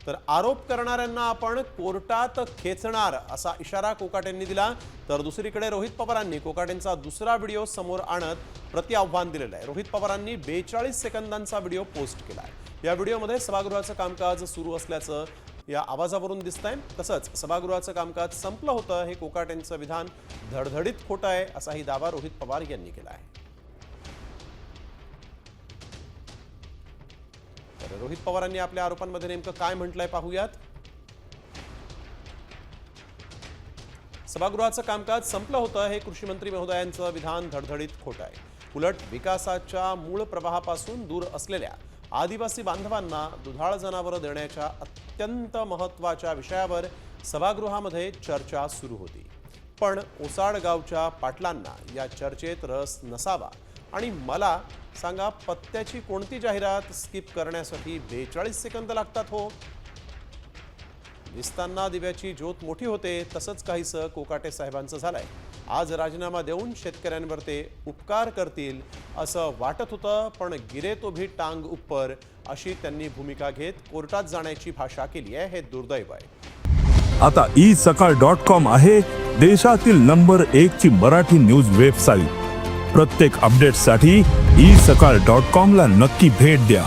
तर आरोप करणाऱ्यांना आपण कोर्टात खेचणार असा इशारा कोकाटेंनी दिला। तर दुसरीकडे रोहित पवारांनी कोकाटेंचा दुसरा व्हिडिओ समोर आणत प्रतिआव्हान दिलेलं आहे। रोहित पवारांनी 42 सेकंदांचा व्हिडिओ पोस्ट केला आहे। या व्हिडिओमध्ये सभागृहाचं कामकाज सुरू असल्याचं या आवाजावरून दिसतंय। तसंच सभागृहाचं कामकाज संपलं होतं हे कोकाटेंचं विधान धडधडीत खोटं आहे असाही दावा रोहित पवार यांनी केला आहे। तर रोहित पवारांनी आपल्या आरोपांमध्ये नेमकं काय म्हटलंय पाहूयात। सभागृहाचं कामकाज संपलं होतं हे कृषी मंत्री महोदयांचं विधान धडधडीत खोटं आहे। उलट विकासाच्या मूळ प्रवाहापासून दूर असलेल्या आदिवासी बांधवांना दुधाळ जनावरं देण्याच्या अत्यंत महत्त्वाच्या विषयावर सभागृहामध्ये चर्चा सुरू होती। पण ओसाड गावच्या पाटलांना या चर्चेत रस नसावा आणि मला सांगा पत्त्याची कोणती जाहिरात स्किप करण्यासाठी 42 सेकंद लागतात हो। दिसताना दिव्याची ज्योत मोठी होते तसंच काहीसं कोकाटे साहेबांचं झालंय। आज राजीनामा देऊन शेतकऱ्यांवर ते उपकार करतील असं वाटत होतं, पण गिरे तो भी टांग ऊपर अशी त्यांनी भूमिका घेत कोर्टात जाण्याची भाषा केली आहे। हे दुर्दैव आहे। आता isakal.com आहे देशातील नंबर 1 ची मराठी न्यूज वेबसाईट। प्रत्येक अपडेटसाठी isakal.com ला नक्की भेट द्या।